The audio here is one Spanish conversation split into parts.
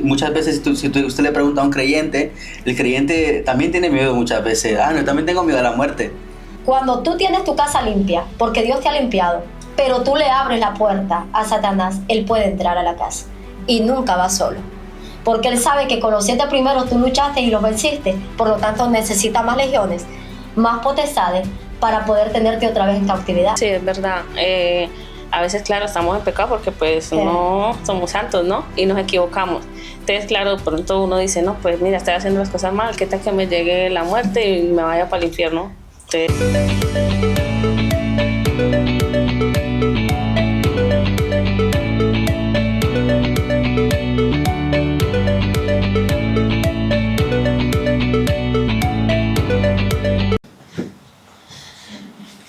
Muchas veces usted le pregunta a un creyente, el creyente también tiene miedo muchas veces. No, yo también tengo miedo a la muerte. Cuando tú tienes tu casa limpia, porque Dios te ha limpiado, pero tú le abres la puerta a Satanás, él puede entrar a la casa y nunca va solo. Porque él sabe que con los 7 primeros tú luchaste y los venciste, por lo tanto necesita más legiones, más potestades para poder tenerte otra vez en cautividad. Sí, es verdad. A veces, claro, estamos en pecado porque pues no somos santos, ¿no? Y nos equivocamos. Entonces, claro, pronto uno dice, no, pues mira, estoy haciendo las cosas mal, ¿qué tal que me llegue la muerte y me vaya para el infierno?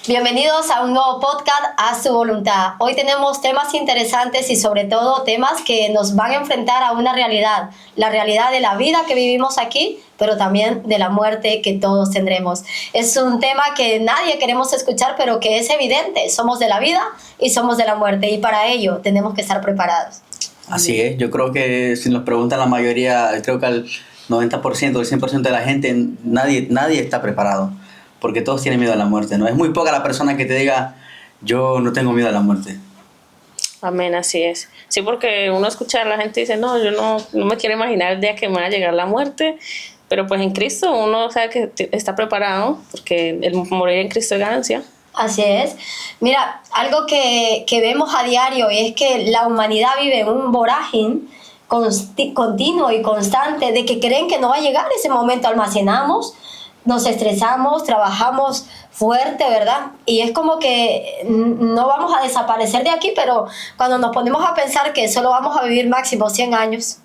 Bienvenidos a un nuevo podcast, A Su Voluntad. Hoy tenemos temas interesantes y sobre todo temas que nos van a enfrentar a una realidad. La realidad de la vida que vivimos aquí, pero también de la muerte que todos tendremos. Es un tema que nadie queremos escuchar, pero que es evidente. Somos de la vida y somos de la muerte y para ello tenemos que estar preparados. Así es, yo creo que si nos preguntan la mayoría, creo que al 90%, el 100% de la gente, nadie está preparado. Porque todos tienen miedo a la muerte, ¿no? Es muy poca la persona que te diga, yo no tengo miedo a la muerte. Amén, así es. Sí, porque uno escucha a la gente y dice, no, yo no me quiero imaginar el día que me va a llegar la muerte, pero pues en Cristo uno sabe que está preparado, porque el morir en Cristo es ganancia. Así es. Mira, algo que vemos a diario y es que la humanidad vive en un vorágine continuo y constante de que creen que no va a llegar ese momento. Almacenamos, nos estresamos, trabajamos fuerte, ¿verdad? Y es como que no vamos a desaparecer de aquí, pero cuando nos ponemos a pensar que solo vamos a vivir máximo 100 años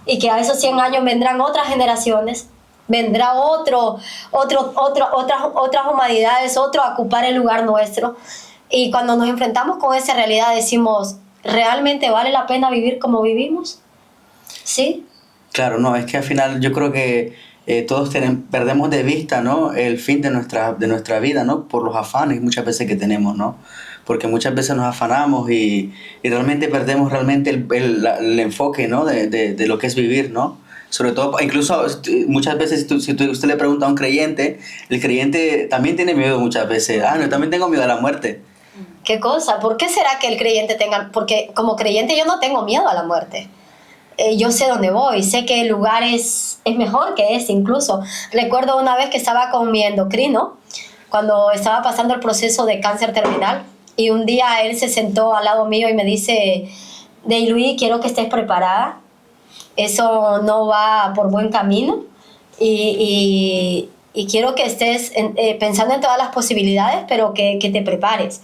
y que a esos 100 años vendrán otras generaciones, vendrá otras humanidades, otro a ocupar el lugar nuestro. Y cuando nos enfrentamos con esa realidad decimos, ¿realmente vale la pena vivir como vivimos? ¿Sí? Claro, no, es que al final yo creo que todos perdemos de vista, ¿no?, el fin de nuestra vida, ¿no?, por los afanes muchas veces que tenemos, ¿no? Porque muchas veces nos afanamos y realmente perdemos el enfoque, ¿no?, de lo que es vivir, ¿no? Sobre todo, incluso muchas veces si usted le pregunta a un creyente, el creyente también tiene miedo muchas veces. No, yo también tengo miedo a la muerte. ¿Qué cosa? ¿Por qué será que el creyente tenga...? Porque como creyente yo no tengo miedo a la muerte. Yo sé dónde voy, sé que el lugar es mejor que este incluso. Recuerdo una vez que estaba con mi endocrino, cuando estaba pasando el proceso de cáncer terminal, y un día él se sentó al lado mío y me dice, Deyluí, quiero que estés preparada, eso no va por buen camino, y quiero que estés pensando en todas las posibilidades, pero que te prepares.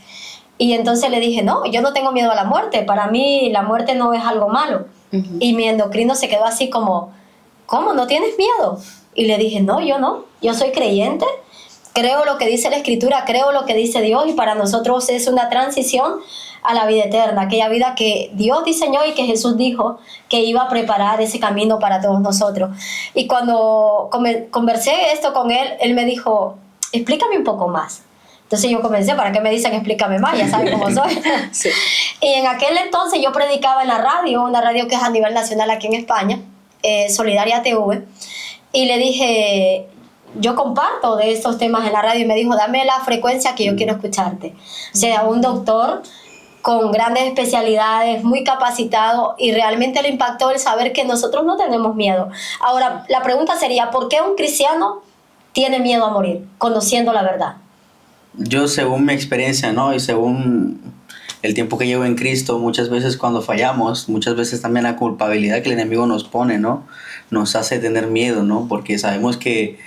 Y entonces le dije, no, yo no tengo miedo a la muerte, para mí la muerte no es algo malo. Y mi endocrino se quedó así como, ¿cómo? ¿No tienes miedo? Y le dije, no, yo soy creyente, creo lo que dice la Escritura, creo lo que dice Dios, y para nosotros es una transición a la vida eterna, aquella vida que Dios diseñó y que Jesús dijo que iba a preparar ese camino para todos nosotros. Y cuando conversé esto con él, él me dijo, explícame un poco más. Entonces yo comencé, ¿para qué me dicen explícame más? Ya saben cómo soy. Sí. Y en aquel entonces yo predicaba en la radio, una radio que es a nivel nacional aquí en España, Solidaria TV, y le dije, yo comparto de estos temas en la radio, y me dijo, dame la frecuencia que yo quiero escucharte. O sea, un doctor con grandes especialidades, muy capacitado, y realmente le impactó el saber que nosotros no tenemos miedo. Ahora, la pregunta sería, ¿por qué un cristiano tiene miedo a morir, conociendo la verdad? Yo, según mi experiencia, ¿no?, y según el tiempo que llevo en Cristo, muchas veces cuando fallamos, muchas veces también la culpabilidad que el enemigo nos pone, ¿no?, nos hace tener miedo, ¿no?, porque sabemos que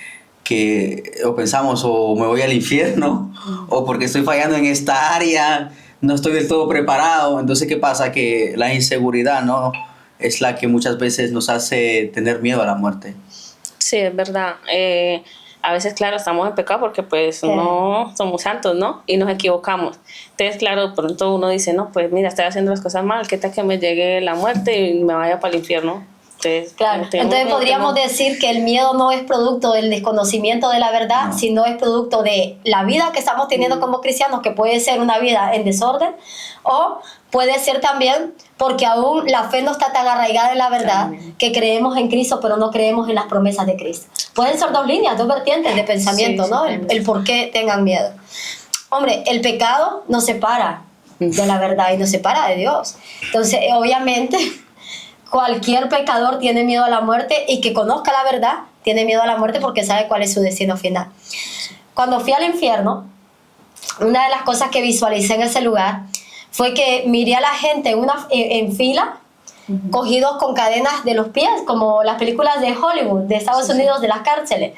o pensamos, o me voy al infierno, o porque estoy fallando en esta área, no estoy del todo preparado. Entonces, ¿qué pasa? Que la inseguridad, ¿no?, es la que muchas veces nos hace tener miedo a la muerte. Sí, es verdad. A veces, claro, estamos en pecado porque pues no somos santos, ¿no? Y nos equivocamos. Entonces, claro, pronto uno dice, no, pues mira, estoy haciendo las cosas mal, ¿qué tal que me llegue la muerte y me vaya para el infierno? Claro, entonces podríamos decir que el miedo no es producto del desconocimiento de la verdad, No. sino es producto de la vida que estamos teniendo como cristianos, que puede ser una vida en desorden, o puede ser también porque aún la fe no está tan arraigada en la verdad, que creemos en Cristo, pero no creemos en las promesas de Cristo. Pueden ser dos líneas, dos vertientes de pensamiento, Sí, ¿no? sí, El por qué tengan miedo. Hombre, el pecado nos separa de la verdad y nos separa de Dios. Entonces, obviamente, cualquier pecador tiene miedo a la muerte, y que conozca la verdad tiene miedo a la muerte porque sabe cuál es su destino final. Cuando fui al infierno, una de las cosas que visualicé en ese lugar fue que miré a la gente en fila, cogidos con cadenas de los pies, como las películas de Hollywood, de Estados Unidos, de las cárceles.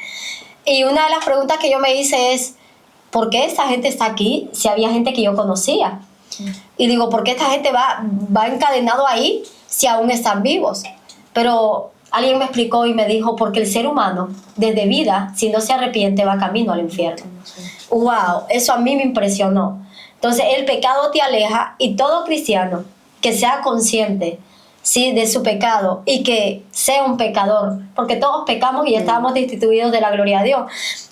Y una de las preguntas que yo me hice es, ¿por qué esta gente está aquí si había gente que yo conocía? Y digo, ¿por qué esta gente va encadenado ahí si aún están vivos? Pero alguien me explicó y me dijo, porque el ser humano, desde vida, si no se arrepiente, va camino al infierno. ¡Wow! Eso a mí me impresionó. Entonces, el pecado te aleja, y todo cristiano que sea consciente, ¿sí?, de su pecado, y que sea un pecador, porque todos pecamos y estábamos destituidos de la gloria de Dios.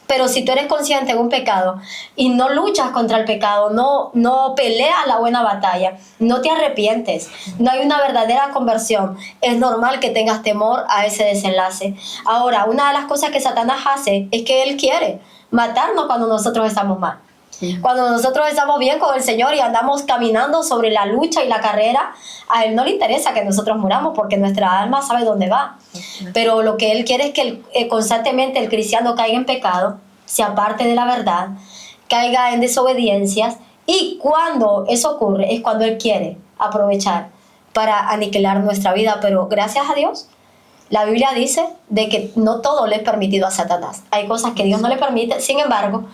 Pero si tú eres consciente de un pecado y no luchas contra el pecado, no peleas la buena batalla, no te arrepientes, no hay una verdadera conversión, es normal que tengas temor a ese desenlace. Ahora, una de las cosas que Satanás hace es que él quiere matarnos cuando nosotros estamos mal. Cuando nosotros estamos bien con el Señor y andamos caminando sobre la lucha y la carrera, a Él no le interesa que nosotros muramos, porque nuestra alma sabe dónde va. Pero lo que Él quiere es que constantemente el cristiano caiga en pecado, se aparte de la verdad, caiga en desobediencias, y cuando eso ocurre es cuando Él quiere aprovechar para aniquilar nuestra vida. Pero gracias a Dios, la Biblia dice de que no todo le es permitido a Satanás. Hay cosas que Dios no le permite, sin embargo,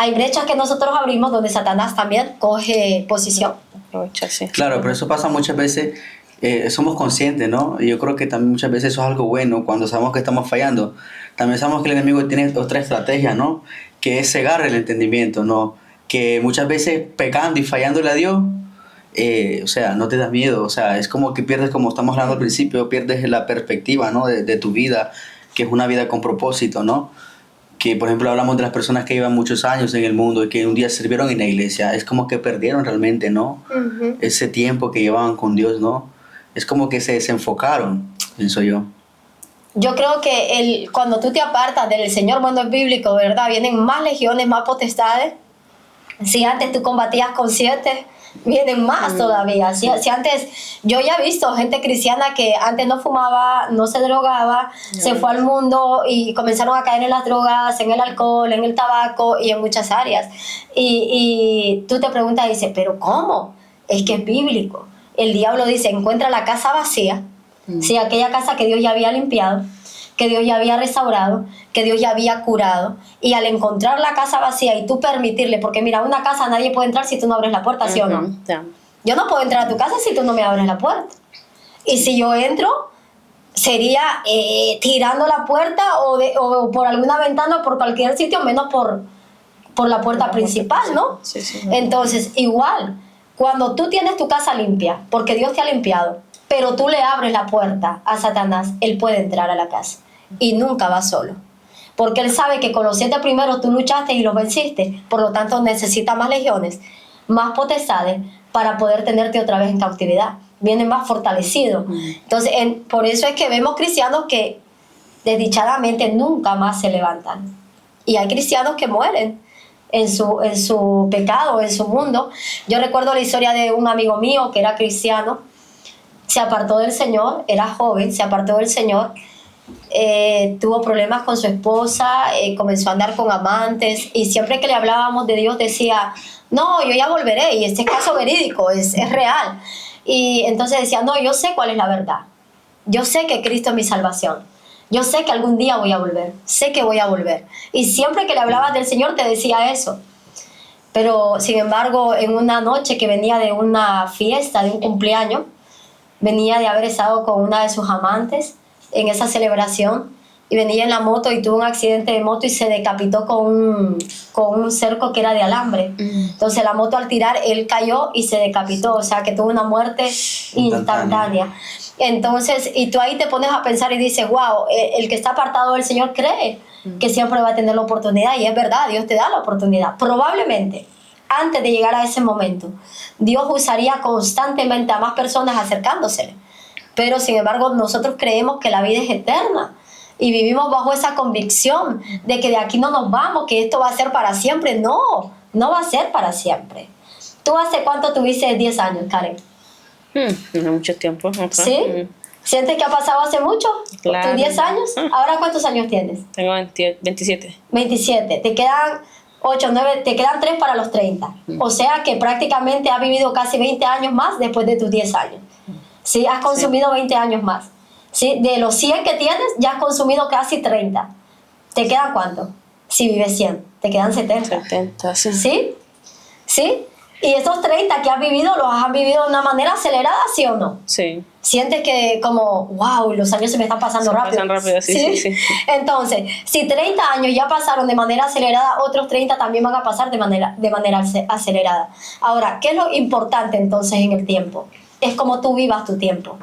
hay brechas que nosotros abrimos donde Satanás también coge posición. Claro, pero eso pasa muchas veces, somos conscientes, ¿no? Y yo creo que también muchas veces eso es algo bueno cuando sabemos que estamos fallando. También sabemos que el enemigo tiene otra estrategia, ¿no? Que es cegar el entendimiento, ¿no? Que muchas veces pecando y fallándole a Dios, o sea, no te da miedo, o sea, es como que pierdes, como estamos hablando al principio, pierdes la perspectiva, ¿no? De tu vida, que es una vida con propósito, ¿no? Que por ejemplo hablamos de las personas que llevan muchos años en el mundo y que un día sirvieron en la iglesia, es como que perdieron realmente, ¿no? Ese tiempo que llevaban con Dios, ¿no? Es como que se desenfocaron, pienso yo. Yo creo que cuando tú te apartas del Señor, bueno, es bíblico, ¿verdad? Vienen más legiones, más potestades. Si antes tú combatías con 7, vienen más todavía. Si antes, yo ya he visto gente cristiana que antes no fumaba, no se drogaba, se fue al mundo y comenzaron a caer en las drogas, en el alcohol, en el tabaco y en muchas áreas. Y tú te preguntas y dices, ¿pero cómo? Es que es bíblico. El diablo dice, encuentra la casa vacía, sí, aquella casa que Dios ya había limpiado, que Dios ya había restaurado, que Dios ya había curado, y al encontrar la casa vacía y tú permitirle, porque mira, una casa nadie puede entrar si tú no abres la puerta, ¿sí o no? Yo no puedo entrar a tu casa si tú no me abres la puerta. Y si yo entro, sería tirando la puerta o por alguna ventana o por cualquier sitio, menos por la puerta principal, ¿no? Sí. Entonces, igual, cuando tú tienes tu casa limpia, porque Dios te ha limpiado, pero tú le abres la puerta a Satanás, él puede entrar a la casa y nunca va solo. Porque él sabe que con los 7 primeros tú luchaste y los venciste, por lo tanto necesita más legiones, más potestades para poder tenerte otra vez en cautividad. Viene más fortalecido. Entonces, por eso es que vemos cristianos que desdichadamente nunca más se levantan. Y hay cristianos que mueren en su pecado, en su mundo. Yo recuerdo la historia de un amigo mío que era cristiano, se apartó del Señor, era joven, se apartó del Señor, tuvo problemas con su esposa, comenzó a andar con amantes, y siempre que le hablábamos de Dios decía, no, yo ya volveré, y este es caso verídico, es real. Y entonces decía, no, yo sé cuál es la verdad, yo sé que Cristo es mi salvación, yo sé que algún día voy a volver, sé que voy a volver. Y siempre que le hablabas del Señor te decía eso. Pero sin embargo, en una noche que venía de una fiesta, de un cumpleaños, venía de haber estado con una de sus amantes en esa celebración, y venía en la moto y tuvo un accidente de moto y se decapitó con un cerco que era de alambre. Entonces la moto, al tirar, él cayó y se decapitó, o sea que tuvo una muerte instantánea. Entonces, y tú ahí te pones a pensar y dices, wow, el que está apartado del Señor cree que siempre va a tener la oportunidad, y es verdad, Dios te da la oportunidad. Probablemente, antes de llegar a ese momento, Dios usaría constantemente a más personas acercándosele. Pero, sin embargo, nosotros creemos que la vida es eterna y vivimos bajo esa convicción de que de aquí no nos vamos, que esto va a ser para siempre. No, no va a ser para siempre. ¿Tú hace cuánto tuviste 10 años, Karen? No mucho tiempo. ¿Sí? ¿Sientes que ha pasado hace mucho? Claro. ¿Tus 10 años? ¿Ahora cuántos años tienes? Tengo 27. 27. Te quedan 8, 9, te quedan 3 para los 30. O sea que prácticamente has vivido casi 20 años más después de tus 10 años. ¿Sí? Has consumido 20 años más. ¿Sí? De los 100 que tienes, ya has consumido casi 30. ¿Te quedan cuánto? Si vives 100, te quedan 70. 70, sí. ¿Sí? ¿Sí? Y esos 30 que has vivido, ¿los has vivido de una manera acelerada, sí o no? Sí. Sientes que como, wow, los años se me están pasando rápido. Pasan rápido, sí. Entonces, si 30 años ya pasaron de manera acelerada, otros 30 también van a pasar de manera acelerada. Ahora, ¿qué es lo importante entonces en el tiempo? Es como tú vivas tu tiempo.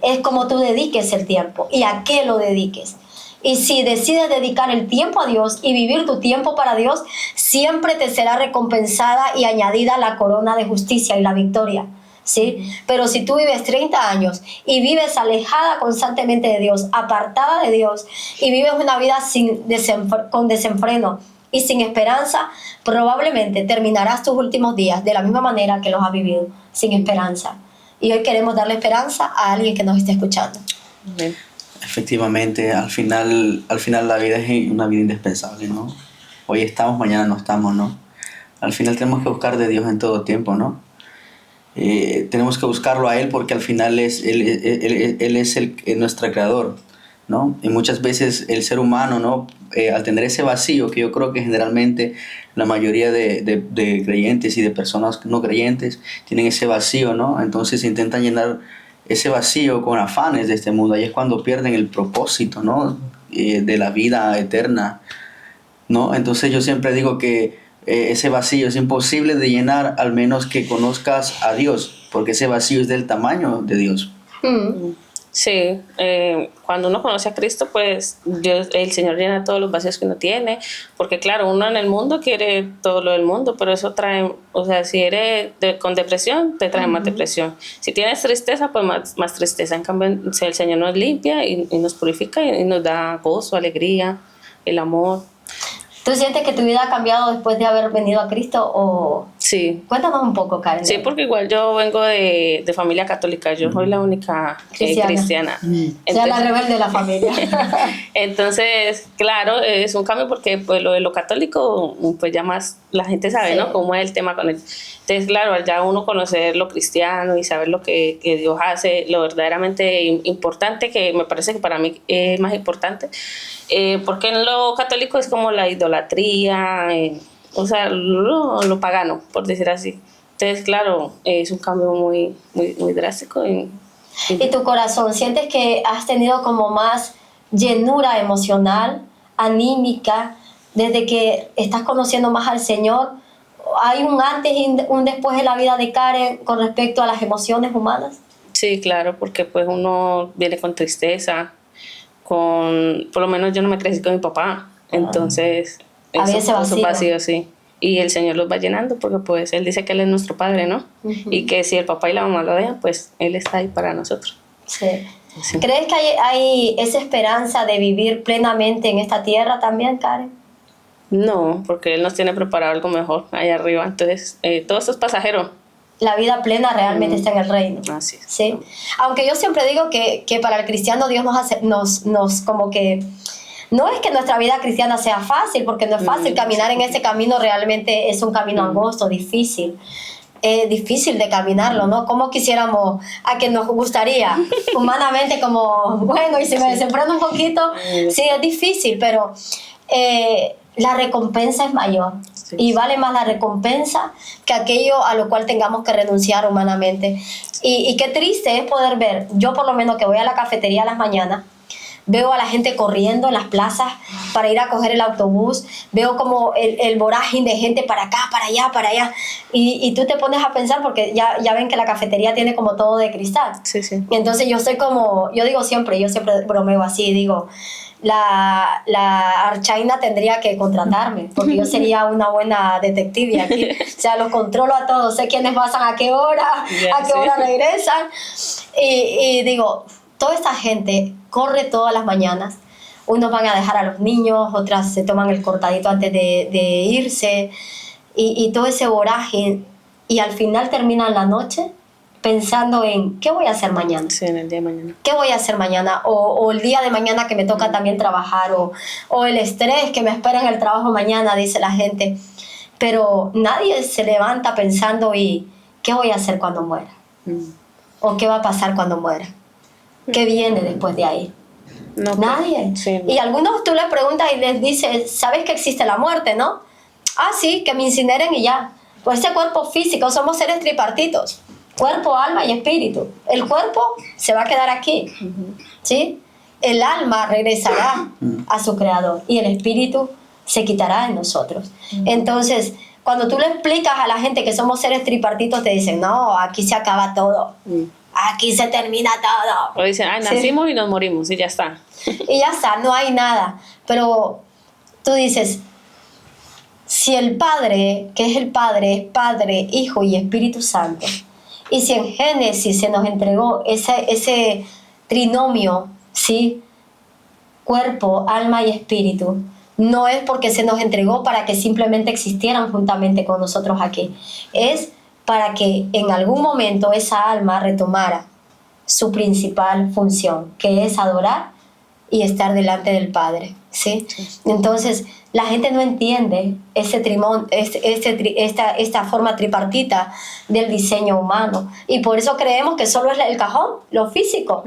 Es como tú dediques el tiempo y a qué lo dediques. Y si decides dedicar el tiempo a Dios y vivir tu tiempo para Dios, siempre te será recompensada y añadida la corona de justicia y la victoria. ¿Sí? Pero si tú vives 30 años y vives alejada constantemente de Dios, apartada de Dios, y vives una vida con desenfreno y sin esperanza, probablemente terminarás tus últimos días de la misma manera que los has vivido, sin esperanza. Y hoy queremos darle esperanza a alguien que nos esté escuchando. Amén. Efectivamente, al final la vida es una vida indispensable, ¿no? Hoy estamos, mañana no estamos, ¿no? Al final tenemos que buscar de Dios en todo tiempo, ¿no? Tenemos que buscarlo a Él porque al final Él es nuestro creador, ¿no? Y muchas veces el ser humano, ¿no? Al tener ese vacío, que yo creo que generalmente la mayoría de creyentes y de personas no creyentes tienen ese vacío, ¿no? Entonces intentan llenar ese vacío con afanes de este mundo. Ahí es cuando pierden el propósito, ¿no? De la vida eterna, ¿no? Entonces yo siempre digo que ese vacío es imposible de llenar al menos que conozcas a Dios, porque ese vacío es del tamaño de Dios. Sí, cuando uno conoce a Cristo, pues el Señor llena todos los vacíos que uno tiene, porque claro, uno en el mundo quiere todo lo del mundo, pero eso trae, o sea, si eres con depresión, te trae más depresión. Si tienes tristeza, pues más tristeza. En cambio, el Señor nos limpia y nos purifica y nos da gozo, alegría, el amor. ¿Tú sientes que tu vida ha cambiado después de haber venido a Cristo o...? Sí. Cuéntanos un poco, Karen. Sí, porque igual yo vengo de familia católica, yo soy la única cristiana. Entonces, sea la rebelde de la familia. Entonces, claro, es un cambio porque pues lo de lo católico, pues ya más la gente sabe, sí, ¿no? Cómo es el tema con él. Entonces, claro, ya uno conocer lo cristiano y saber lo que Dios hace, lo verdaderamente importante, que me parece que para mí es más importante, porque en lo católico es como la idolatría, o sea, lo pagano, por decir así. Entonces, claro, es un cambio muy drástico. ¿Y tu corazón? ¿Sientes que has tenido como más llenura emocional, anímica, desde que estás conociendo más al Señor? ¿Hay un antes y un después en la vida de Karen con respecto a las emociones humanas? Sí, claro, porque pues uno viene con tristeza, por lo menos yo no me crecí con mi papá, entonces... Había ese vacío, sí. Y el Señor los va llenando porque pues Él dice que Él es nuestro Padre, ¿no? Y que si el papá y la mamá lo dejan, pues Él está ahí para nosotros. Sí. ¿Crees que hay esa esperanza de vivir plenamente en esta tierra también, Karen? No, porque Él nos tiene preparado algo mejor allá arriba. Entonces, todo esto es pasajero. La vida plena realmente está en el reino. Así es. ¿Sí? Aunque yo siempre digo que para el cristiano Dios nos como que... No es que nuestra vida cristiana sea fácil, porque no es fácil caminar en ese camino, realmente es un camino angosto, difícil. Difícil de caminarlo, ¿no? Como quisiéramos, a que nos gustaría, humanamente, como, bueno, y si me desenfreno un poquito, sí, es difícil, pero la recompensa es mayor. Sí. Y vale más la recompensa que aquello a lo cual tengamos que renunciar humanamente. Y qué triste es poder ver, yo por lo menos que voy a la cafetería a las mañanas, veo a la gente corriendo en las plazas para ir a coger el autobús, veo como el vorágine de gente para acá, para allá, y tú te pones a pensar, porque ya ven que la cafetería tiene como todo de cristal. Sí, sí. Entonces yo siempre bromeo así, digo, la Archaina tendría que contratarme, porque yo sería una buena detective aquí. O sea, los controlo a todos, sé quiénes pasan a qué hora, a qué hora regresan. Y digo, toda esta gente corre todas las mañanas. Unos van a dejar a los niños, otras se toman el cortadito antes de irse. Y todo ese vorágine. Y al final terminan la noche pensando en ¿qué voy a hacer mañana? Sí, en el día de mañana. ¿Qué voy a hacer mañana? O el día de mañana que me toca también trabajar, o el estrés que me espera en el trabajo mañana, dice la gente. Pero nadie se levanta pensando ¿y qué voy a hacer cuando muera? ¿O qué va a pasar cuando muera? ¿Qué viene después de ahí? No, nadie. Sí, no. Y algunos tú les preguntas y les dices, ¿sabes que existe la muerte, no? Ah, sí, que me incineren y ya. Pues ese cuerpo físico, somos seres tripartitos. Cuerpo, alma y espíritu. El cuerpo se va a quedar aquí, ¿sí? El alma regresará a su creador y el espíritu se quitará de nosotros. Entonces, cuando tú le explicas a la gente que somos seres tripartitos, te dicen, no, aquí se acaba todo. Aquí se termina todo. O dicen, nacimos y nos morimos y ya está. Y ya está, no hay nada. Pero tú dices, si el Padre, que es el Padre, es Padre, Hijo y Espíritu Santo, y si en Génesis se nos entregó ese trinomio, ¿sí? Cuerpo, alma y espíritu, no es porque se nos entregó para que simplemente existieran juntamente con nosotros aquí. Es para que en algún momento esa alma retomara su principal función, que es adorar y estar delante del Padre, ¿sí? Entonces, la gente no entiende esta forma tripartita del diseño humano. Y por eso creemos que solo es el cajón, lo físico.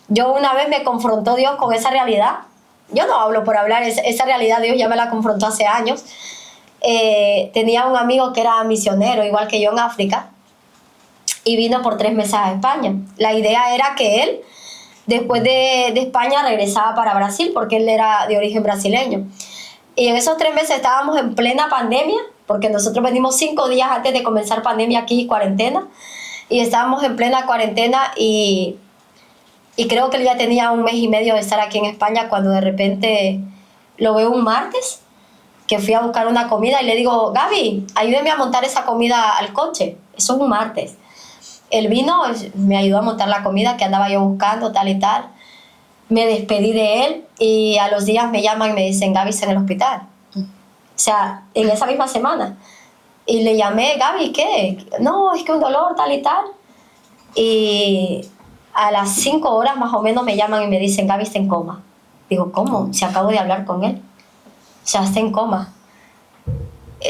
Yo una vez me confrontó Dios con esa realidad. Yo no hablo por hablar, esa realidad Dios ya me la confrontó hace años. Tenía un amigo que era misionero, igual que yo en África, y vino por 3 meses a España. La idea era que él, después de España, regresaba para Brasil, porque él era de origen brasileño. Y en esos 3 meses estábamos en plena pandemia, porque nosotros venimos 5 días antes de comenzar pandemia aquí, cuarentena, y estábamos en plena cuarentena y creo que él ya tenía 1 mes y medio de estar aquí en España cuando de repente lo veo un martes, que fui a buscar una comida y le digo, Gaby, ayúdeme a montar esa comida al coche. Eso es un martes. Él vino, me ayudó a montar la comida que andaba yo buscando, tal y tal. Me despedí de él y a los días me llaman y me dicen, Gaby está en el hospital. O sea, en esa misma semana. Y le llamé, Gaby, ¿qué? No, es que un dolor, tal y tal. Y a las 5 horas más o menos me llaman y me dicen, Gaby está en coma. Digo, ¿cómo? Si acabo de hablar con él. O sea, está en coma.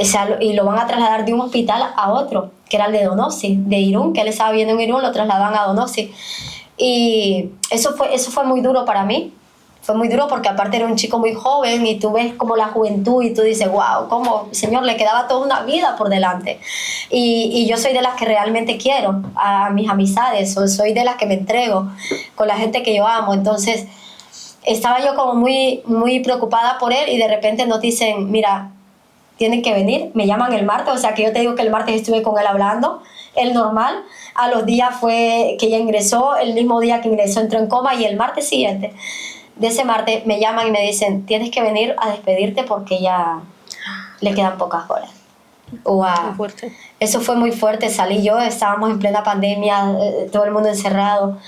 O sea, y lo van a trasladar de un hospital a otro, que era el de Donossi, de Irún, que él estaba viviendo en Irún, lo trasladaban a Donossi. Y eso fue muy duro para mí. Fue muy duro porque aparte era un chico muy joven y tú ves como la juventud y tú dices, wow, cómo, Señor, le quedaba toda una vida por delante. Y yo soy de las que realmente quiero a mis amistades, soy de las que me entrego con la gente que yo amo. Entonces estaba yo como muy, muy preocupada por él y de repente nos dicen, mira, tienen que venir. Me llaman el martes, o sea que yo te digo que el martes estuve con él hablando, el normal. A los días fue que ella ingresó, el mismo día que ingresó entró en coma y el martes siguiente de ese martes me llaman y me dicen, tienes que venir a despedirte porque ya le quedan pocas horas. Wow. Muy fuerte. Eso fue muy fuerte. Salí yo, estábamos en plena pandemia, todo el mundo encerrado.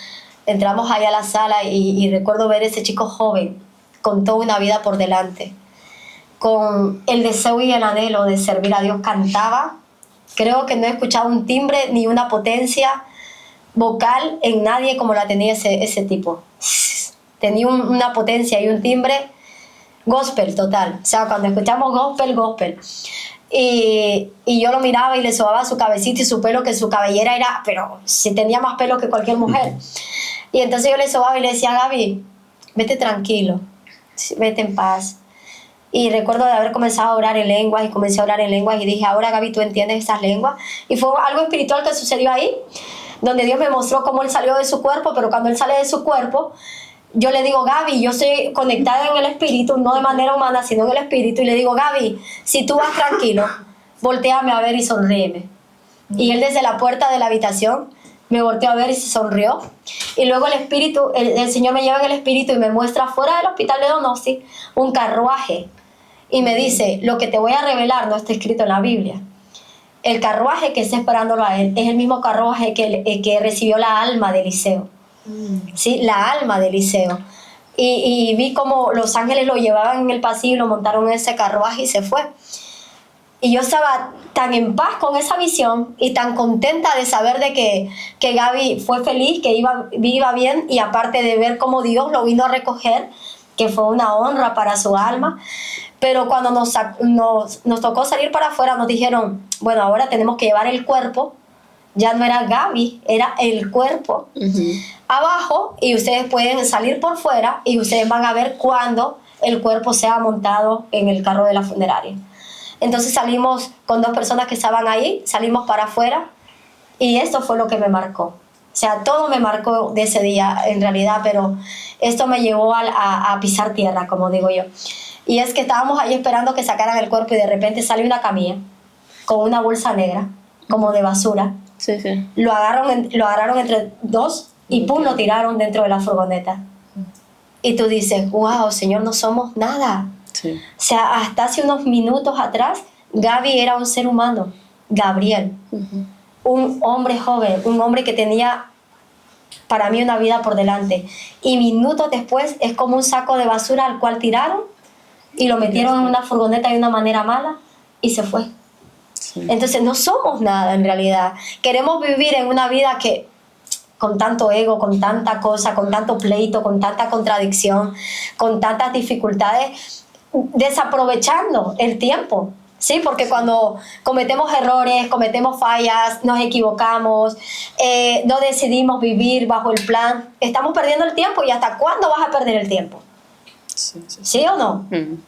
Entramos ahí a la sala y recuerdo ver ese chico joven con toda una vida por delante, con el deseo y el anhelo de servir a Dios. Cantaba. Creo que no he escuchado un timbre ni una potencia vocal en nadie como la tenía ese tipo. Tenía una potencia y un timbre gospel total. O sea, cuando escuchamos gospel. Y yo lo miraba y le sobaba su cabecita y su pelo, que su cabellera era, pero si tenía más pelo que cualquier mujer. Y entonces yo le sobaba y le decía, Gaby, vete tranquilo, vete en paz. Y recuerdo de haber comenzado a orar en lenguas y comencé a orar en lenguas y dije, ahora Gaby, ¿tú entiendes esas lenguas? Y fue algo espiritual que sucedió ahí, donde Dios me mostró cómo él salió de su cuerpo, pero cuando él sale de su cuerpo, yo le digo, Gaby, yo estoy conectada en el espíritu, no de manera humana, sino en el espíritu, y le digo, Gaby, si tú vas tranquilo, voltéame a ver y sonríeme. Y él desde la puerta de la habitación me volteó a ver y se sonrió. Y luego el espíritu, el Señor me lleva en el espíritu y me muestra fuera del hospital de Donosti un carruaje. Y me dice, lo que te voy a revelar no está escrito en la Biblia. El carruaje que está esperándolo a él es el mismo carruaje que recibió la alma de Eliseo. ¿Sí? La alma de Eliseo. Y vi como los ángeles lo llevaban en el pasillo, lo montaron en ese carruaje y se fue. Y yo estaba tan en paz con esa visión y tan contenta de saber de que Gaby fue feliz, que iba bien, y aparte de ver cómo Dios lo vino a recoger, que fue una honra para su alma. Pero cuando nos tocó salir para afuera, nos dijeron, bueno, ahora tenemos que llevar el cuerpo. Ya no era Gaby, era el cuerpo abajo, y ustedes pueden salir por fuera y ustedes van a ver cuando el cuerpo sea montado en el carro de la funeraria. Entonces salimos con 2 personas que estaban ahí, salimos para afuera, y esto fue lo que me marcó. O sea, todo me marcó de ese día en realidad, pero esto me llevó a pisar tierra, como digo yo. Y es que estábamos ahí esperando que sacaran el cuerpo y de repente salió una camilla con una bolsa negra, como de basura. Sí, sí. Lo agarraron entre 2 y pum, lo tiraron dentro de la furgoneta. Y tú dices, wow, Señor, no somos nada. Sí. O sea, hasta hace unos minutos atrás, Gaby era un ser humano, Gabriel, un hombre joven, un hombre que tenía para mí una vida por delante. Y minutos después es como un saco de basura al cual tiraron y lo metieron en una furgoneta de una manera mala y se fue. Sí. Entonces no somos nada en realidad. Queremos vivir en una vida que con tanto ego, con tanta cosa, con tanto pleito, con tanta contradicción, con tantas dificultades, desaprovechando el tiempo, ¿sí? Porque cuando cometemos errores, cometemos fallas, nos equivocamos, no decidimos vivir bajo el plan, estamos perdiendo el tiempo. ¿Y hasta cuándo vas a perder el tiempo? ¿Sí o no?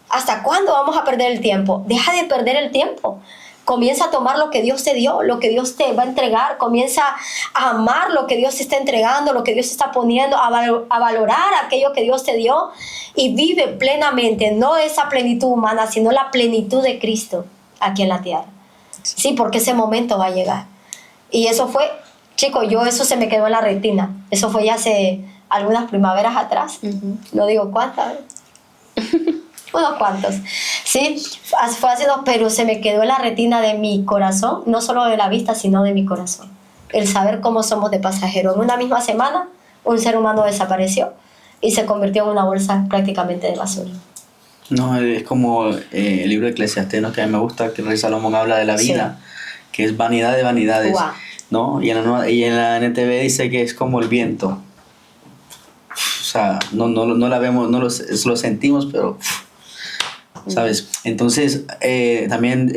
¿Hasta cuándo vamos a perder el tiempo? Deja de perder el tiempo. Comienza a tomar lo que Dios te dio, lo que Dios te va a entregar. Comienza a amar lo que Dios te está entregando, lo que Dios te está poniendo, a valorar aquello que Dios te dio, y vive plenamente, no esa plenitud humana, sino la plenitud de Cristo aquí en la tierra. Sí, porque ese momento va a llegar. Y eso fue, chicos, eso se me quedó en la retina. Eso fue ya hace algunas primaveras atrás. No digo cuántas. Unos cuantos, ¿sí? Fue hace 2, pero se me quedó en la retina de mi corazón, no solo de la vista, sino de mi corazón. El saber cómo somos de pasajero. En una misma semana, un ser humano desapareció y se convirtió en una bolsa prácticamente de basura. No, es como el libro de Eclesiastés, ¿no? Que a mí me gusta, que el rey Salomón habla de la vida, que es vanidad de vanidades, ¿no? Y en la NTV dice que es como el viento. O sea, no la vemos, no lo sentimos, pero... ¿sabes? Entonces, también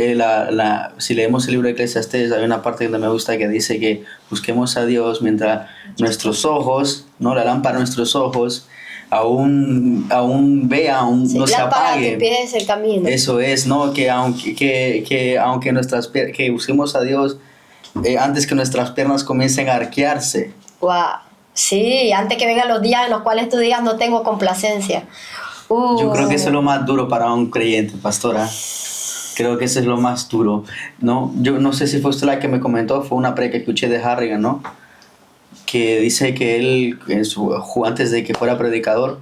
si leemos el libro de Eclesiastés, hay una parte donde me gusta que dice que busquemos a Dios mientras nuestros ojos, ¿no? La lámpara de nuestros ojos aún vea, aún no se apague. Tu pie es el camino. Eso es, ¿no? Que aunque que busquemos a Dios antes que nuestras piernas comiencen a arquearse. Wow. Sí, antes que vengan los días en los cuales tú digas no tengo complacencia. Yo creo que eso es lo más duro para un creyente, pastora. Creo que eso es lo más duro, ¿no? Yo no sé si fue usted la que me comentó, fue una predica que escuché de Harrigan, ¿no? Que dice que él, antes de que fuera predicador,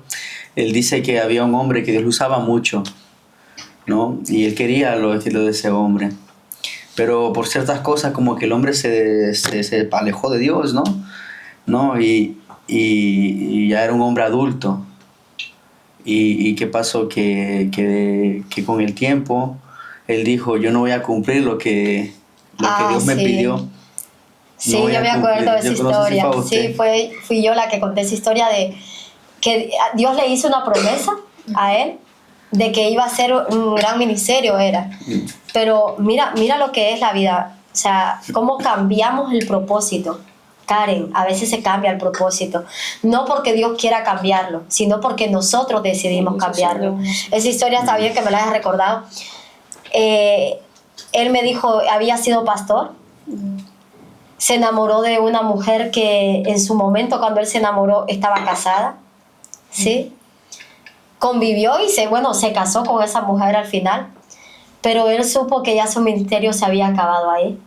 él dice que había un hombre que Dios lo usaba mucho, ¿no? Y él quería lo de ese hombre. Pero por ciertas cosas, como que el hombre se alejó de Dios, ¿no? Y ya era un hombre adulto. ¿Y qué pasó? Que con el tiempo él dijo, yo no voy a cumplir lo que Dios me pidió. Sí, yo me acuerdo de esa historia. Sí, fui yo la que conté esa historia de que Dios le hizo una promesa a él de que iba a ser un gran ministerio, Pero mira lo que es la vida. O sea, cómo cambiamos el propósito. Karen, a veces se cambia el propósito, no porque Dios quiera cambiarlo, sino porque nosotros decidimos cambiarlo. Esa historia está bien que me la hayas recordado. Él me dijo, había sido pastor, se enamoró de una mujer que en su momento, cuando él se enamoró, estaba casada. ¿sí? Convivió y se casó con esa mujer al final, pero él supo que ya su ministerio se había acabado ahí.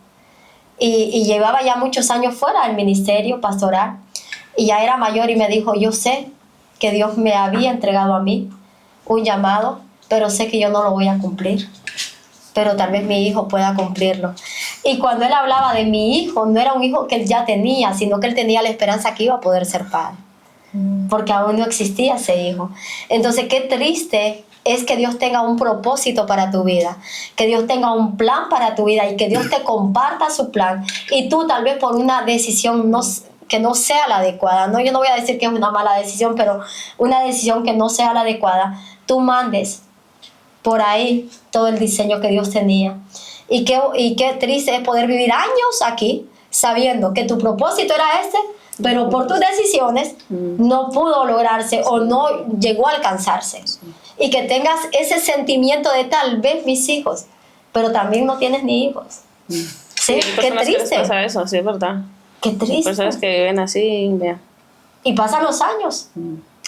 Y llevaba ya muchos años fuera del ministerio pastoral, y ya era mayor, y me dijo, yo sé que Dios me había entregado a mí un llamado, pero sé que yo no lo voy a cumplir, pero tal vez mi hijo pueda cumplirlo. Y cuando él hablaba de mi hijo, no era un hijo que él ya tenía, sino que él tenía la esperanza que iba a poder ser padre, porque aún no existía ese hijo. Entonces, qué triste es que Dios tenga un propósito para tu vida, que Dios tenga un plan para tu vida y que Dios te comparta su plan, y tú tal vez por una decisión que no sea la adecuada, no, yo no voy a decir que es una mala decisión, pero una decisión que no sea la adecuada, tú mandes por ahí todo el diseño que Dios tenía. Y qué triste es poder vivir años aquí sabiendo que tu propósito era este, pero por tus decisiones no pudo lograrse o no llegó a alcanzarse. Y que tengas ese sentimiento de tal vez mis hijos, pero también no tienes ni hijos. Sí, qué triste. Que les pasa eso, sí, es verdad. Qué triste. Personas que viven así, vea. Y pasan los años.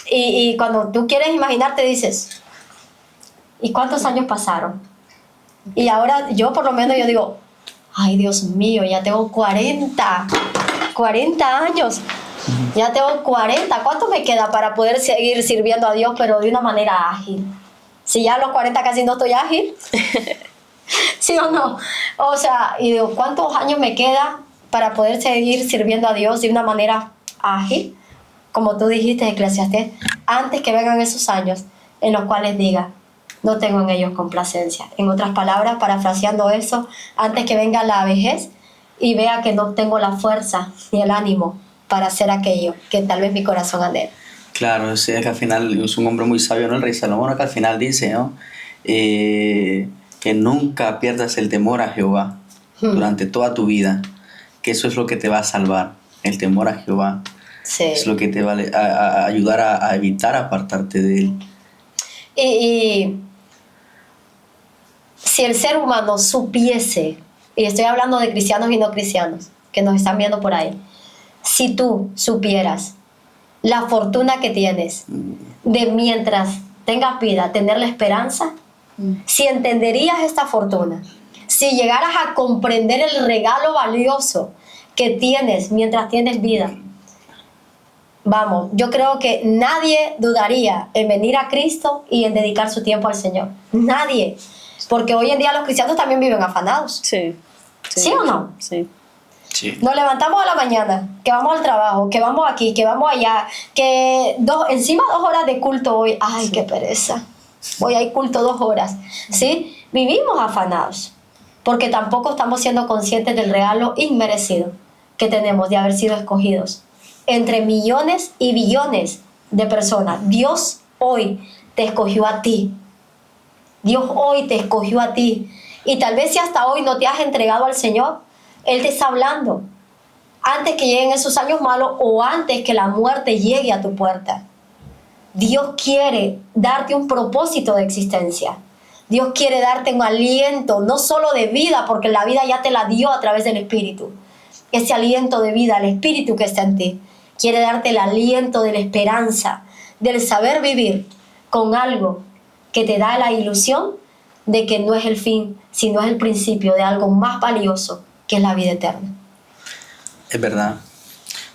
Y cuando tú quieres imaginarte dices, ¿y cuántos años pasaron? Y ahora yo por lo menos yo digo, ay Dios mío, ya tengo 40 años. Ya tengo 40. ¿Cuánto me queda para poder seguir sirviendo a Dios, pero de una manera ágil? Si ya a los 40 casi no estoy ágil. ¿Sí o no? O sea, y digo, ¿cuántos años me queda para poder seguir sirviendo a Dios de una manera ágil? Como tú dijiste, Eclesiastés, antes que vengan esos años en los cuales diga, no tengo en ellos complacencia. En otras palabras, parafraseando eso, antes que venga la vejez y vea que no tengo la fuerza ni el ánimo para hacer aquello que tal vez mi corazón anhela. Claro, sí, es que al final es un hombre muy sabio, ¿no? El rey Salomón, que al final dice, ¿no? Que nunca pierdas el temor a Jehová durante toda tu vida, que eso es lo que te va a salvar, el temor a Jehová. Sí. Es lo que te va a ayudar a evitar apartarte de él. Y si el ser humano supiese, y estoy hablando de cristianos y no cristianos que nos están viendo por ahí, si tú supieras la fortuna que tienes de mientras tengas vida, tener la esperanza, si entenderías esta fortuna, si llegaras a comprender el regalo valioso que tienes mientras tienes vida, vamos, yo creo que nadie dudaría en venir a Cristo y en dedicar su tiempo al Señor. Nadie. Porque hoy en día los cristianos también viven afanados. Sí. ¿Sí o no? Sí. Sí. Nos levantamos a la mañana, que vamos al trabajo, que vamos aquí, que vamos allá, que encima 2 horas de culto hoy. Ay, sí. Qué pereza. Hoy hay culto 2 horas. ¿Sí? Vivimos afanados. Porque tampoco estamos siendo conscientes del regalo inmerecido que tenemos de haber sido escogidos entre millones y billones de personas. Dios hoy te escogió a ti. Dios hoy te escogió a ti. Y tal vez si hasta hoy no te has entregado al Señor, Él te está hablando. Antes que lleguen esos años malos o antes que la muerte llegue a tu puerta. Dios quiere darte un propósito de existencia. Dios quiere darte un aliento, no solo de vida, porque la vida ya te la dio a través del Espíritu. Ese aliento de vida, el Espíritu que está en ti, quiere darte el aliento de la esperanza, del saber vivir con algo que te da la ilusión de que no es el fin, sino es el principio de algo más valioso, que es la vida eterna. Es verdad.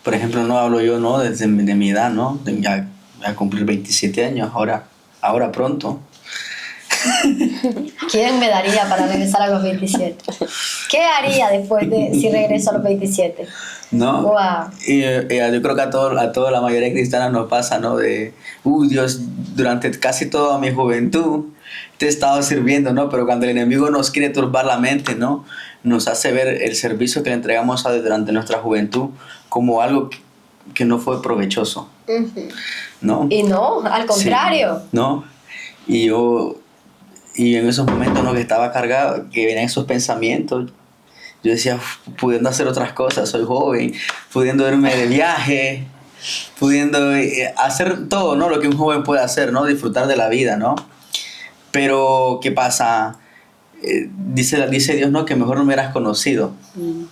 Por ejemplo, no hablo yo, ¿no? Desde de mi edad, ¿no? Ya voy a cumplir 27 años, ahora pronto. ¿Quién me daría para regresar a los 27? ¿Qué haría después si regreso a los 27? ¿No? Wow. Y yo creo que a toda la mayoría de cristianos nos pasa, ¿no? De, Dios, durante casi toda mi juventud te he estado sirviendo, ¿no? Pero cuando el enemigo nos quiere turbar la mente, ¿no? Nos hace ver el servicio que le entregamos a Dios durante nuestra juventud como algo que no fue provechoso, ¿no? Y no, al contrario. Sí, ¿no? Y en esos momentos, ¿no? Que estaba cargado, que venían esos pensamientos, yo decía, pudiendo hacer otras cosas, soy joven, pudiendo irme de viaje, pudiendo hacer todo, ¿no? Lo que un joven puede hacer, ¿no? Disfrutar de la vida, ¿no? Pero, ¿qué pasa? Dice Dios, ¿no? Que mejor no me hubieras conocido,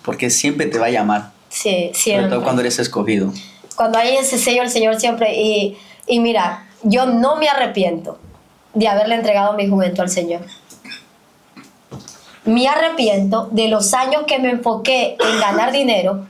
porque siempre te va a llamar. Sí, siempre. Sobre todo cuando eres escogido. Cuando hay ese sello, el Señor siempre... Y Y mira, yo no me arrepiento de haberle entregado mi juventud al Señor. Me arrepiento de los años que me enfoqué en ganar dinero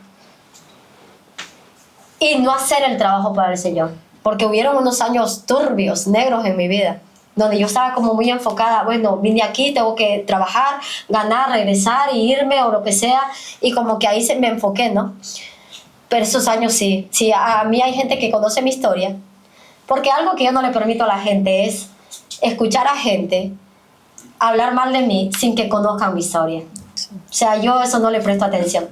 y no hacer el trabajo para el Señor. Porque hubieron unos años turbios, negros en mi vida, donde yo estaba como muy enfocada, bueno, vine aquí, tengo que trabajar, ganar, regresar, irme o lo que sea, y como que ahí me enfoqué, ¿no? Pero esos años sí, a mí hay gente que conoce mi historia, porque algo que yo no le permito a la gente es escuchar a gente hablar mal de mí sin que conozcan mi historia. O sea, yo eso no le presto atención.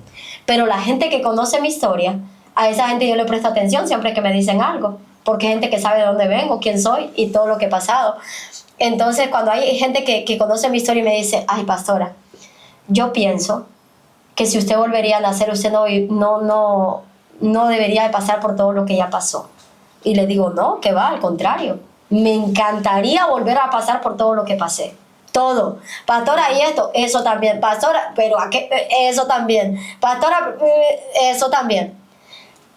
Pero la gente que conoce mi historia, a esa gente yo le presto atención siempre que me dicen algo, porque hay gente que sabe de dónde vengo, quién soy y todo lo que he pasado. Entonces, cuando hay gente que conoce mi historia y me dice, ay, pastora, yo pienso que si usted volvería a nacer, usted no debería de pasar por todo lo que ya pasó. Y le digo, no, que va, al contrario. Me encantaría volver a pasar por todo lo que pasé. Todo. Pastora, y esto, eso también. Pastora, pero ¿a qué? Eso también. Pastora, eso también.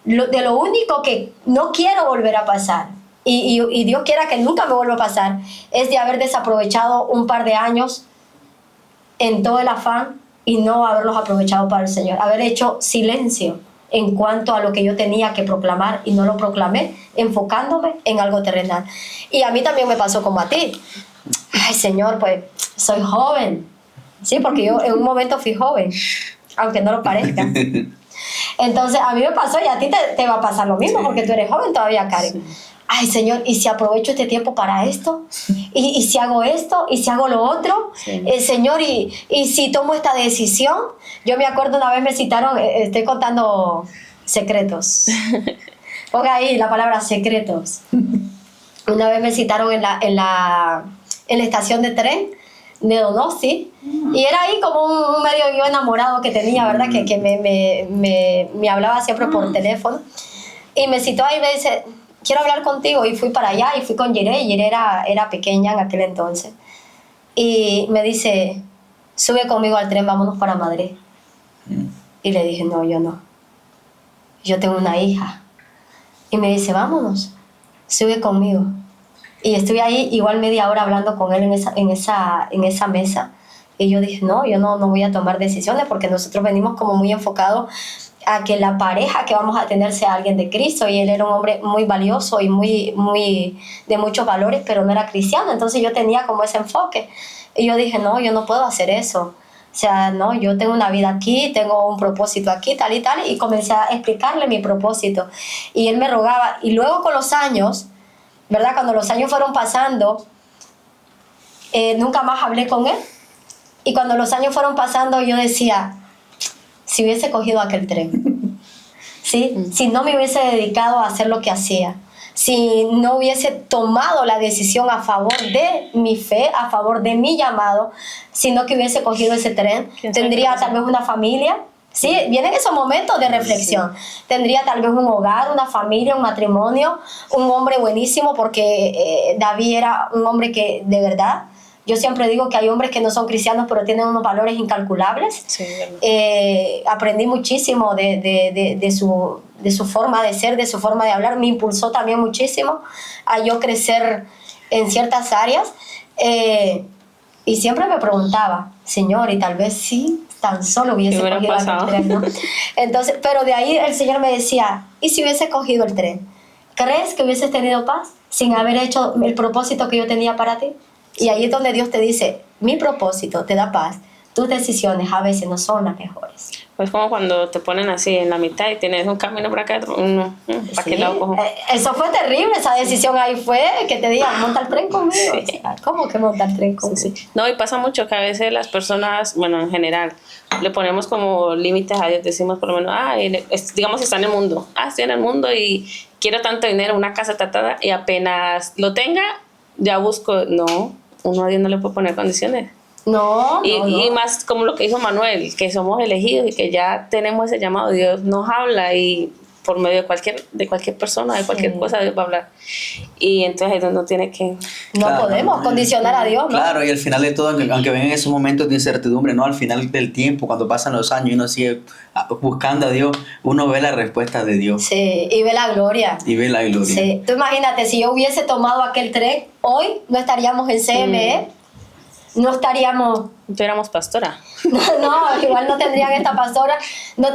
De lo único que no quiero volver a pasar, y Dios quiera que nunca me vuelva a pasar, es de haber desaprovechado un par de años en todo el afán y no haberlos aprovechado para el Señor. Haber hecho silencio en cuanto a lo que yo tenía que proclamar y no lo proclamé, enfocándome en algo terrenal. Y a mí también me pasó como a ti. Ay, Señor, pues soy joven. Sí, porque yo en un momento fui joven, aunque no lo parezca. Entonces, a mí me pasó y a ti te va a pasar lo mismo, porque tú eres joven todavía, Karen. Ay, Señor, ¿y si aprovecho este tiempo para esto? ¿Y si hago esto? ¿Y si hago lo otro? Señor, ¿y si tomo esta decisión? Yo me acuerdo una vez me citaron, estoy contando secretos. Ponga ahí la palabra secretos. Una vez me citaron en la estación de tren de Donosti, y era ahí como un medio yo enamorado que tenía, ¿verdad? Que me hablaba siempre por teléfono, y me citó ahí y me dice, quiero hablar contigo, y fui para allá, y fui con Yere, y Yere era pequeña en aquel entonces, y me dice, sube conmigo al tren, vámonos para Madrid. Y le dije, no, yo no, yo tengo una hija. Y me dice, vámonos, sube conmigo. Y estuve ahí igual media hora hablando con él en esa mesa. Y yo dije, no, yo no voy a tomar decisiones, porque nosotros venimos como muy enfocados a que la pareja que vamos a tener sea alguien de Cristo. Y él era un hombre muy valioso y muy de muchos valores, pero no era cristiano. Entonces yo tenía como ese enfoque. Y yo dije, no, yo no puedo hacer eso. O sea, no, yo tengo una vida aquí, tengo un propósito aquí, tal y tal. Y comencé a explicarle mi propósito. Y él me rogaba. Y luego con los años, ¿verdad? Cuando los años fueron pasando, nunca más hablé con él. Y cuando los años fueron pasando, yo decía, si hubiese cogido aquel tren, ¿sí? Si no me hubiese dedicado a hacer lo que hacía, si no hubiese tomado la decisión a favor de mi fe, a favor de mi llamado, sino que hubiese cogido ese tren, tendría tal vez una familia. Sí, vienen esos momentos de reflexión. Sí. Tendría tal vez un hogar, una familia, un matrimonio, un hombre buenísimo, porque David era un hombre que de verdad, yo siempre digo que hay hombres que no son cristianos pero tienen unos valores incalculables. Sí. Aprendí muchísimo de su forma de ser, de su forma de hablar. Me impulsó también muchísimo a yo crecer en ciertas áreas. Y siempre me preguntaba, Señor, y tal vez sí, tan solo hubiese cogido el tren, ¿no? Entonces, pero de ahí el Señor me decía, ¿y si hubiese cogido el tren? ¿Crees que hubieses tenido paz sin haber hecho el propósito que yo tenía para ti? Y ahí es donde Dios te dice, mi propósito te da paz, tus decisiones a veces no son las mejores. Pues como cuando te ponen así en la mitad y tienes un camino para acá, ¿para qué lado cojo? Eso fue terrible, esa decisión ahí fue que te digan, monta el tren conmigo. Sí. O sea, ¿cómo que monta el tren conmigo? Sí. No, y pasa mucho que a veces las personas, bueno, en general, le ponemos como límites a Dios, decimos por lo menos, digamos está en el mundo, estoy en el mundo y quiero tanto dinero, una casa tratada, y apenas lo tenga, ya busco, no, uno a Dios no le puede poner condiciones. No, y más como lo que dijo Manuel, que somos elegidos y que ya tenemos ese llamado. Dios nos habla y por medio de cualquier persona, de cualquier cosa, Dios va a hablar. Y entonces ahí uno tiene que No Claro, podemos condicionar a Dios, ¿no? Claro, y al final de todo, aunque vengan esos momentos de incertidumbre, ¿no? Al final del tiempo, cuando pasan los años y uno sigue buscando a Dios, uno ve la respuesta de Dios Sí, y ve la gloria. y ve la gloria. Sí, tú imagínate, si yo hubiese tomado aquel tren, hoy no estaríamos en CME, no estaríamos... Tú éramos pastora. No, igual no tendrían esta pastora, no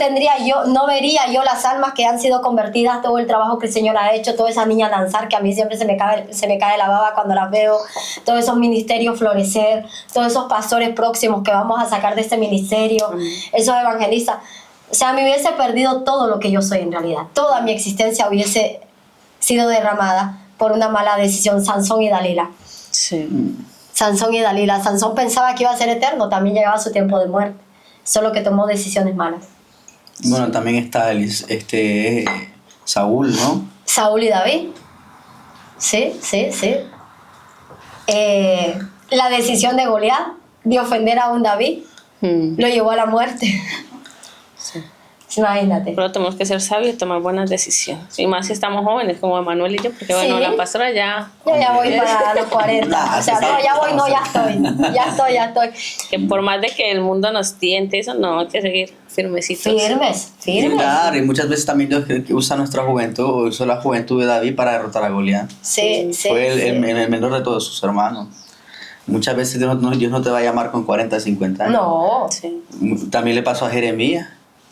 vería yo las almas que han sido convertidas, todo el trabajo que el Señor ha hecho, toda esa niña danzar que a mí siempre se me cae la baba cuando las veo, todos esos ministerios florecer, todos esos pastores próximos que vamos a sacar de este ministerio, esos evangelistas. O sea, me hubiese perdido todo lo que yo soy en realidad, toda mi existencia hubiese sido derramada por una mala decisión. Sansón y Dalila. Sí. Sansón y Dalila. Sansón pensaba que iba a ser eterno, también llegaba su tiempo de muerte, solo que tomó decisiones malas. Bueno, también está Saúl, ¿no? Saúl y David. Sí. La decisión de Goliat de ofender a un David lo llevó a la muerte. Sí. Imagínate. Pero tenemos que ser sabios y tomar buenas decisiones. Y más si estamos jóvenes, como Emanuel y yo, porque bueno, Sí. la pastora ya... Yo ya voy para los 40. Nah, O sea, no, ya voy, no, ya estoy. Que por más de que el mundo nos tiente, eso no, hay que seguir firmecitos. Firmes. Claro, y muchas veces también Dios usa nuestra juventud, usó la juventud de David para derrotar a Goliat. Sí. Fue el menor de todos sus hermanos. Muchas veces Dios no te va a llamar con 40, 50 años. No. Sí. También le pasó a Jeremías.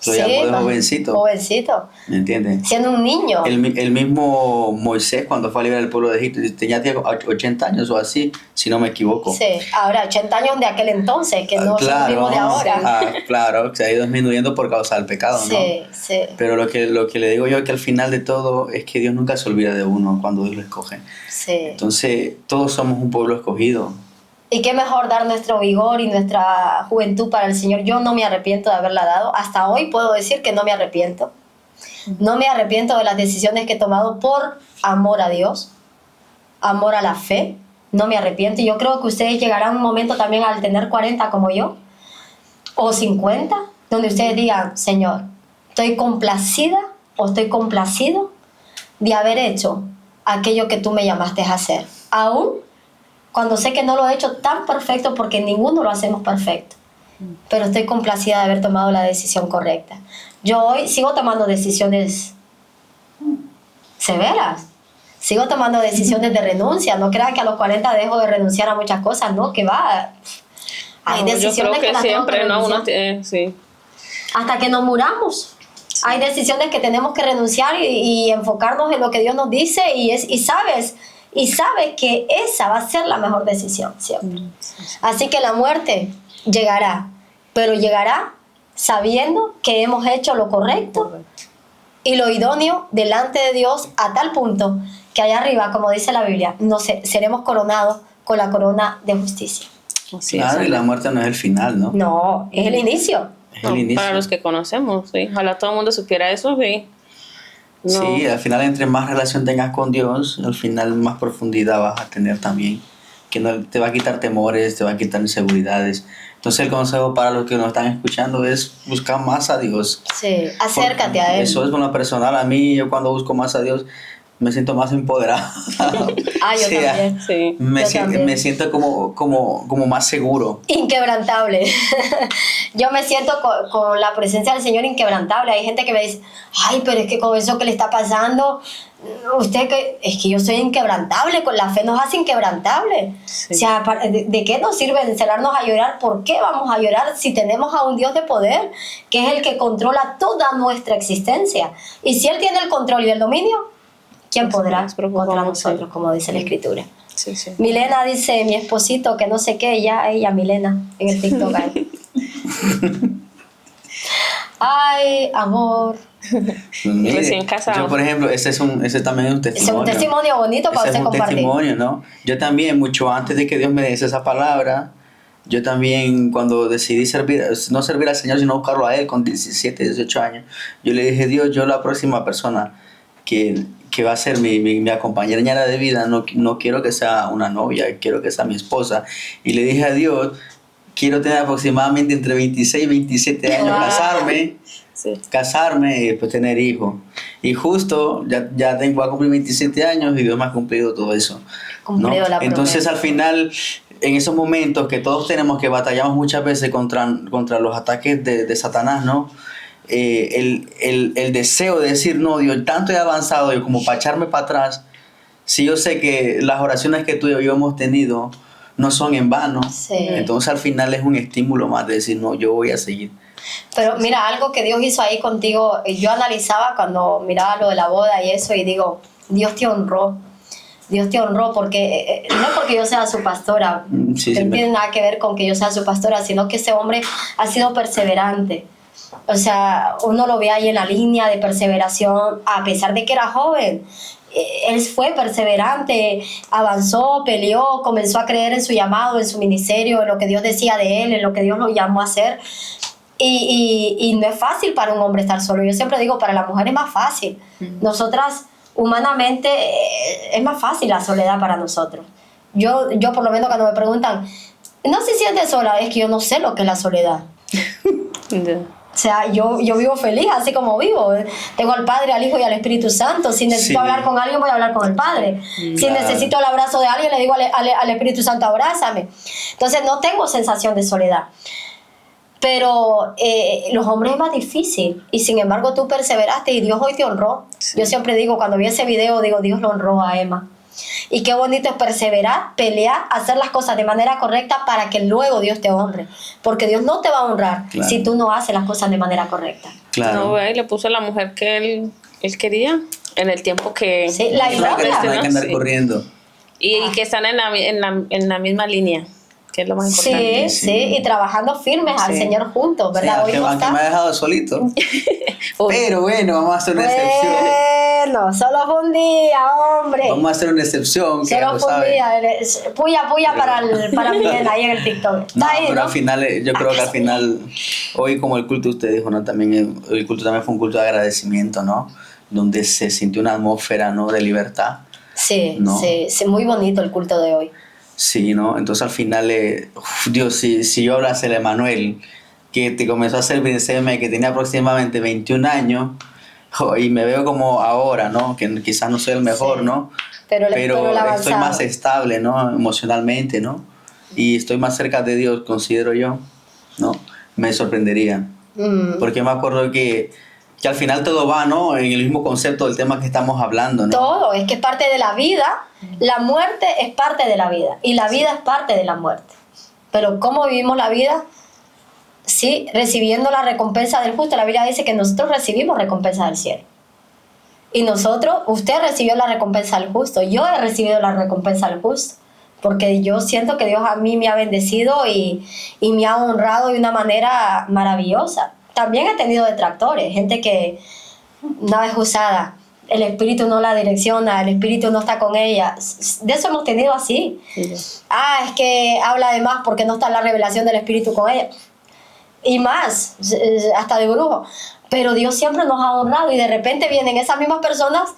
Lo llamó de jovencito. Jovencito. ¿Me entiendes? Siendo un niño. El mismo Moisés, cuando fue a liberar al pueblo de Egipto, tenía 80 años o así, si no me equivoco. Sí, ahora 80 años de aquel entonces, que no son los Claro, mismos de ahora. claro, se ha ido disminuyendo por causa del pecado, ¿no? Sí. Pero lo que le digo yo es que al final de todo es que Dios nunca se olvida de uno cuando Dios lo escoge. Sí. Entonces, todos somos un pueblo escogido. Y qué mejor dar nuestro vigor y nuestra juventud para el Señor. Yo no me arrepiento de haberla dado. Hasta hoy puedo decir que no me arrepiento. No me arrepiento de las decisiones que he tomado por amor a Dios, amor a la fe. No me arrepiento. Y yo creo que ustedes llegarán a un momento también al tener 40 como yo, o 50, donde ustedes digan, Señor, estoy complacida o estoy complacido de haber hecho aquello que tú me llamaste a hacer. Aún cuando sé que no lo he hecho tan perfecto, porque ninguno lo hacemos perfecto, pero estoy complacida de haber tomado la decisión correcta. Yo hoy sigo tomando decisiones severas, sigo tomando decisiones de renuncia. No crean que a los 40 dejo de renunciar a muchas cosas, no, que va. Hay No, decisiones yo creo que las tengo siempre, ¿no? renunciar. Uno tiene, sí. Hasta que nos muramos. Hay decisiones que tenemos que renunciar y enfocarnos en lo que Dios nos dice, y sabes que esa va a ser la mejor decisión siempre. Así que la muerte llegará, pero llegará sabiendo que hemos hecho lo correcto y lo idóneo delante de Dios, a tal punto que allá arriba, como dice la Biblia, seremos coronados con la corona de justicia. Así Claro, es. y la muerte no es el final, ¿no? No, es el inicio. Es No, el inicio. para los que conocemos, sí. Ojalá todo el mundo supiera eso, sí. No. Sí, al final entre más relación tengas con Dios, al final más profundidad vas a tener también. Que no te va a quitar temores, te va a quitar inseguridades. Entonces el consejo para los que nos están escuchando es buscar más a Dios. Sí, acércate a Él. Eso es lo personal. A mí, yo cuando busco más a Dios, me siento más empoderado. Yo también. Sí. Me siento como más seguro. Inquebrantable. Yo me siento con la presencia del Señor inquebrantable. Hay gente que me dice, ay, pero es que con eso que le está pasando, es que yo soy inquebrantable, con la fe nos hace inquebrantable. Sí. O sea, ¿de qué nos sirve encerrarnos a llorar? ¿Por qué vamos a llorar si tenemos a un Dios de poder, que es el que controla toda nuestra existencia? Y si Él tiene el control y el dominio, ¿quién podrá contra nosotros, como dice la Escritura? Sí, sí. Milena dice, mi esposito, que no sé qué, ella, Milena, en el TikTok. Ay, amor. Mire, Recién casado. yo, por ejemplo, ese también es un Es testimonio. un testimonio bonito para Ese usted es un compartir. testimonio, ¿no? Yo también, mucho antes de que Dios me diese esa palabra, yo también cuando decidí no servir al Señor, sino buscarlo a Él con 17, 18 años, yo le dije, Dios, yo la próxima persona que va a ser mi compañera de vida, no quiero que sea una novia, quiero que sea mi esposa. Y le dije a Dios, quiero tener aproximadamente entre 26 y 27 años, Wow. casarme Sí. y después tener hijos. Y justo ya voy a cumplir 27 años y Dios me ha cumplido todo eso. Cumplido la Entonces promesa. al final, en esos momentos que todos tenemos que batallamos muchas veces contra los ataques de Satanás, ¿no? El deseo de decir, no, Dios, tanto he avanzado y como para echarme para atrás, si yo sé que las oraciones que tú y yo hemos tenido no son en vano, Sí. entonces al final es un estímulo más de decir, no, yo voy a seguir. Pero mira, algo que Dios hizo ahí contigo, yo analizaba cuando miraba lo de la boda y eso y digo, Dios te honró. Dios te honró porque no porque yo sea su pastora, Sí, que sí, no tiene nada que ver con que yo sea su pastora, sino que ese hombre ha sido perseverante. O sea, uno lo ve ahí en la línea de perseveración, a pesar de que era joven. Él fue perseverante, avanzó, peleó, comenzó a creer en su llamado, en su ministerio, en lo que Dios decía de él, en lo que Dios lo llamó a hacer. Y no es fácil para un hombre estar solo. Yo siempre digo, para la mujer es más fácil. Nosotras, humanamente, es más fácil la soledad para nosotros. Yo por lo menos cuando me preguntan, ¿no se siente sola? Es que yo no sé lo que es la soledad. Ya. O sea, yo vivo feliz así como vivo. Tengo al Padre, al Hijo y al Espíritu Santo. Si necesito Sí. hablar con alguien, voy a hablar con el Padre. Si Claro. necesito el abrazo de alguien, le digo al Espíritu Santo, abrázame. Entonces no tengo sensación de soledad. Pero los hombres es más difícil. Y sin embargo tú perseveraste y Dios hoy te honró. Sí. Yo siempre digo, cuando vi ese video, digo, Dios lo honró a Emma. Y qué bonito es perseverar, pelear, hacer las cosas de manera correcta para que luego Dios te honre. Porque Dios no te va a honrar Claro. si tú no haces las cosas de manera correcta. Claro. No, ve, y le puso la mujer que él quería en el tiempo que... Sí, la No hay que- idónea. no hay que andar Sí. corriendo. Y que están en la misma línea, que es lo más importante. Sí, sí, y trabajando firmes al Sí. Señor juntos, Sí, ¿verdad? Hoy aunque, no aunque me ha está. dejado solito. Uy, Pero bueno, vamos a hacer una excepción. Bueno, solo fue un día, hombre. Vamos a hacer una excepción, que ya Solo lo fue un saben. día. Puya para Miguel ahí en el TikTok. Está No, ahí, pero ¿no? al final, yo creo que al final, hoy como el culto usted dijo, ¿no? También el culto también fue un culto de agradecimiento, ¿no? Donde se sintió una atmósfera, ¿no? De libertad. Sí, No. sí, muy bonito el culto de hoy. Sí, ¿no? Entonces al final, Dios, si yo hablase de Manuel, que te comenzó a servir CM, que tenía aproximadamente 21 años, y me veo como ahora, ¿no? Que quizás no soy el mejor, Sí. ¿no? Pero el estoy avanzado. más estable, ¿no? Emocionalmente, ¿no? Y estoy más cerca de Dios, considero yo, ¿no? Me sorprendería. Mm. Porque me acuerdo que al final todo va, ¿no? En el mismo concepto del tema que estamos hablando, ¿no? Todo, es que es parte de la vida. La muerte es parte de la vida. Y la vida es parte de la muerte. Pero ¿cómo vivimos la vida? Sí, recibiendo la recompensa del justo. La Biblia dice que nosotros recibimos recompensa del cielo. Y nosotros, usted recibió la recompensa del justo. Yo he recibido la recompensa del justo. Porque yo siento que Dios a mí me ha bendecido y me ha honrado de una manera maravillosa. También he tenido detractores, gente que no es usada, el espíritu no la direcciona, el espíritu no está con ella. De eso hemos tenido así. Ah, es que habla de más porque no está la revelación del espíritu con ella. Y más, hasta de brujo. Pero Dios siempre nos ha honrado y de repente vienen esas mismas personas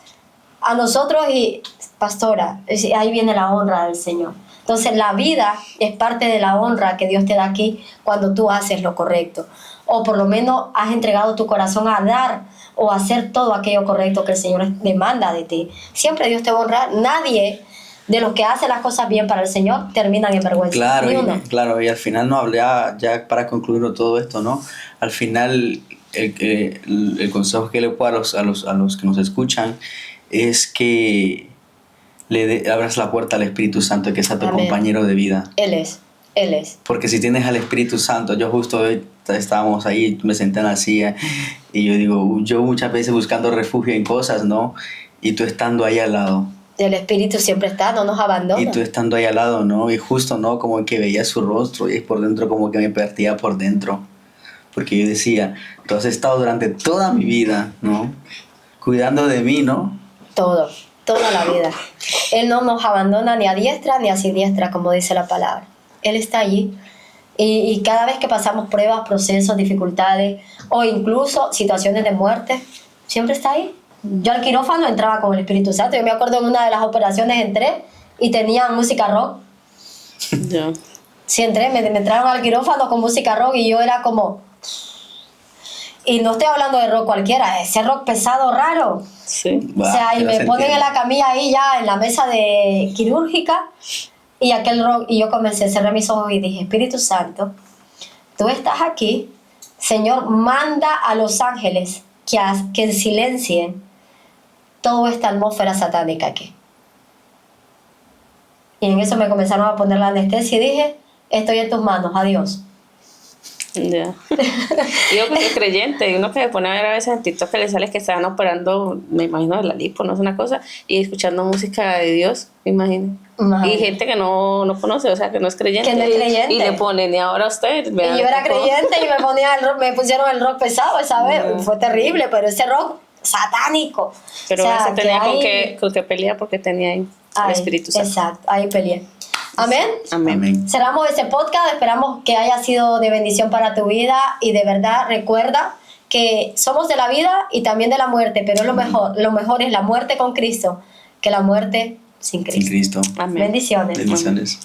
a nosotros y, pastora, ahí viene la honra del Señor. Entonces la vida es parte de la honra que Dios te da aquí cuando tú haces lo correcto. O por lo menos has entregado tu corazón a dar o a hacer todo aquello correcto que el Señor demanda de ti. Siempre Dios te va a honrar. Nadie de los que hace las cosas bien para el Señor terminan en vergüenza. Claro, Ni uno. claro, y al final no hablé, ya para concluir todo esto, ¿no? Al final el consejo que le puedo a los que nos escuchan es que abras la puerta al Espíritu Santo, que sea tu Amén. compañero de vida. Él es. Porque si tienes al Espíritu Santo, yo justo hoy estábamos ahí, me senté en la silla y yo digo, yo muchas veces buscando refugio en cosas, ¿no? Y tú estando ahí al lado. El Espíritu siempre está, no nos abandona. Y tú estando ahí al lado, ¿no? Y justo, ¿no? Como que veía su rostro y por dentro como que me partía por dentro. Porque yo decía, tú has estado durante toda mi vida, ¿no? Cuidando de mí, ¿no? Todo, toda la vida. Él no nos abandona ni a diestra ni a siniestra, como dice la palabra. Él está allí. Y cada vez que pasamos pruebas, procesos, dificultades o incluso situaciones de muerte, siempre está ahí. Yo al quirófano entraba con el Espíritu Santo. Yo me acuerdo en una de las operaciones entré y tenía música rock. Ya. Sí, entré, me entraron al quirófano con música rock y yo era como... Y no estoy hablando de rock cualquiera, ese rock pesado, raro. Sí. O sea, y Ya me se ponen entiende. en la camilla ahí ya, en la mesa de quirúrgica, y aquel rock, y yo comencé, cerré mis ojos y dije, Espíritu Santo, tú estás aquí, Señor, manda a los ángeles que silencien toda esta atmósfera satánica aquí. Y en eso me comenzaron a poner la anestesia y dije, estoy en tus manos, adiós. Ya. Y yo que soy creyente, y uno que se pone a ver a veces en TikTok que le sale que estaban operando, me imagino, de la lipo, no es una cosa, y escuchando música de Dios, me imagino. Imagínate. Y gente que no conoce, o sea, que no es creyente. Que no es creyente. Y le ponen, y ahora usted. Y yo era creyente y me pusieron el rock pesado esa vez. No. Fue terrible, pero ese rock satánico. Pero O sea, ese tenía que con qué pelear porque tenía ahí el Ay, Espíritu Santo. Exacto, ahí peleé. Amén. Amén. Amén. Cerramos ese podcast, esperamos que haya sido de bendición para tu vida y de verdad recuerda que somos de la vida y también de la muerte, pero lo mejor es la muerte con Cristo que la muerte sin Cristo. Sin Cristo. Amén. Bendiciones. Bendiciones.